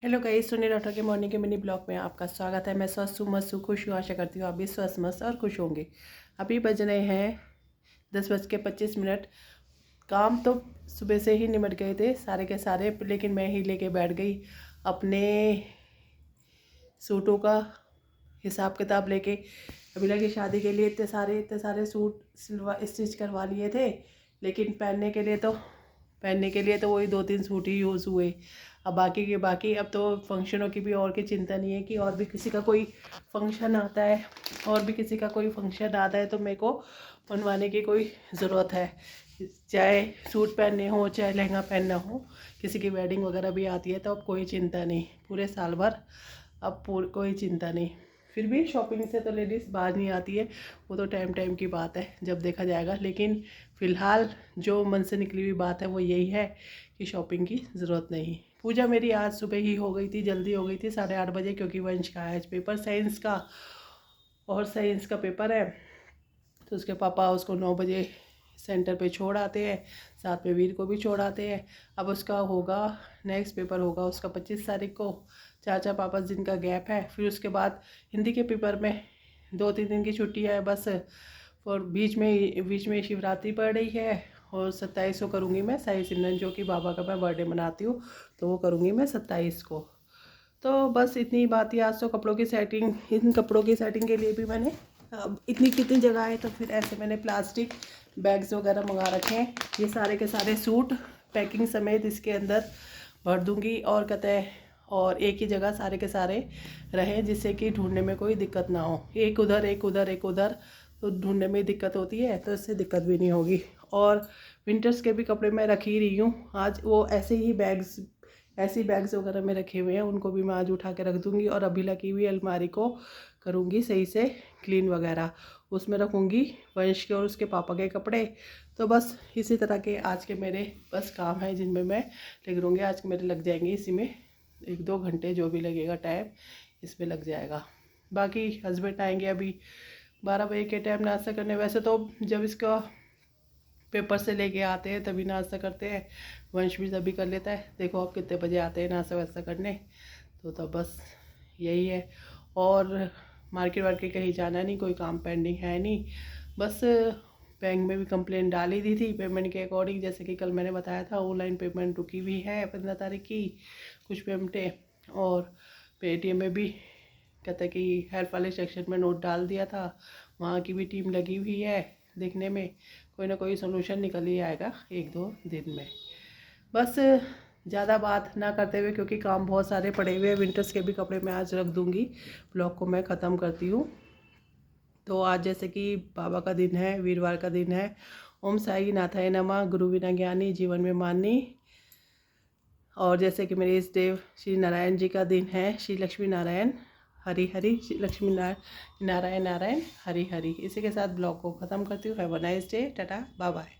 Hello guys, Sunil Rathore के morning के mini blog में आपका स्वागत है। मैं स्वस्थ हूँ, मस्त हूँ, खुश हूँ। आशा करती हूँ आप भी स्वस्थ मस्त और खुश होंगे। अभी बज रहे हैं 10:25। काम तो सुबह से ही निमट गए थे सारे के सारे, लेकिन मैं ही लेके बैठ गई अपने सूटों का हिसाब किताब लेके। अभिला की शादी के लिए इतने सारे सूट स्टिच करवा लिए थे, लेकिन पहनने के लिए तो वही 2-3 सूट ही यूज़ हुए। अब बाकी के बाकी, अब तो फंक्शनों की भी और की चिंता नहीं है कि और भी किसी का कोई फंक्शन आता है तो मेरे को बनवाने की कोई ज़रूरत है। चाहे सूट पहनने हो, चाहे लहंगा पहनना हो, किसी की वेडिंग वगैरह भी आती है तो अब कोई चिंता नहीं। पूरे साल भर अब कोई चिंता नहीं। फिर भी शॉपिंग से तो लेडीज़ बाज नहीं आती है, वो तो टाइम की बात है, जब देखा जाएगा। लेकिन फ़िलहाल जो मन से निकली हुई बात है वो यही है कि शॉपिंग की ज़रूरत नहीं। पूजा मेरी आज सुबह ही हो गई थी, जल्दी हो गई थी 8:30 बजे, क्योंकि वंश का आज पेपर साइंस का पेपर है। तो उसके पापा उसको 9 बजे सेंटर पे छोड़ आते हैं, साथ में वीर को भी छोड़ आते हैं। अब उसका होगा नेक्स्ट पेपर होगा उसका 25 तारीख को। 4-5 दिन का गैप है। फिर उसके बाद हिंदी के पेपर में 2-3 दिन की छुट्टी है बस। और बीच में शिवरात्रि पड़ रही है, और 27 को करूँगी मैं साई सिमरन, जो कि बाबा का मैं बर्थडे मनाती हूँ, तो वो करूँगी मैं 27 को। तो बस इतनी बात ही। आज तो इन कपड़ों की सेटिंग के लिए भी मैंने अब कितनी जगह है, तो फिर ऐसे मैंने प्लास्टिक बैग्स वगैरह मंगा रखे हैं। ये सारे के सारे सूट पैकिंग समेत इसके अंदर भर दूंगी, और और एक ही जगह सारे के सारे रहें, जिससे कि ढूंढने में कोई दिक्कत ना हो। एक उधर तो ढूंढने में दिक्कत होती है, तो इससे दिक्कत भी नहीं होगी। और विंटर्स के भी कपड़े मैं रख ही रही हूँ। आज वो ऐसी बैग्स वगैरह में रखे हुए हैं, उनको भी मैं आज उठा के रख दूँगी। और अभी की हुई अलमारी को करूँगी सही से क्लीन वगैरह, उसमें रखूँगी वंश के और उसके पापा के कपड़े। तो बस इसी तरह के आज के मेरे बस काम हैं, जिनमें मैं लग रहूँगी। आज के मेरे लग जाएंगे इसी में 1-2 घंटे, जो भी लगेगा टाइम इसमें लग जाएगा। बाकी हस्बैंड आएंगे अभी 12 बजे के टाइम नाश्ता करने। वैसे तो जब इसका पेपर से लेके आते हैं तभी नाश्ता करते हैं, वंश भी तभी कर लेता है। देखो अब कितने बजे आते हैं नाश्ता वास्ता करने। तो बस यही है। और मार्केट कहीं जाना नहीं, कोई काम पेंडिंग है नहीं। बस बैंक में भी कंप्लेंट डाली दी थी पेमेंट के अकॉर्डिंग, जैसे कि कल मैंने बताया था। ऑनलाइन पेमेंट रुकी हुई है 15 तारीख की, कुछ पेमेंटें। और पेटीएम में भी कहते कि हेल्प वाले सेक्शन में नोट डाल दिया था, वहाँ की भी टीम लगी हुई है देखने में। कोई ना कोई सोल्यूशन निकल ही आएगा 1-2 दिन में। बस ज़्यादा बात ना करते हुए, क्योंकि काम बहुत सारे पड़े हुए हैं। विंटर्स के भी कपड़े मैं आज रख दूँगी। ब्लॉग को मैं ख़त्म करती हूँ। तो आज जैसे कि बाबा का दिन है, वीरवार का दिन है। ओम साई नाथाय नमः, गुरु बिना ज्ञानी जीवन में मानी। और जैसे कि मेरे इस देव श्री नारायण जी का दिन है, श्री लक्ष्मी नारायण हरि हरि, लक्ष्मी नारायण नारायण हरि हरि। इसी के साथ ब्लॉग को ख़त्म करती हूँ। Have a nice day, tata bye bye.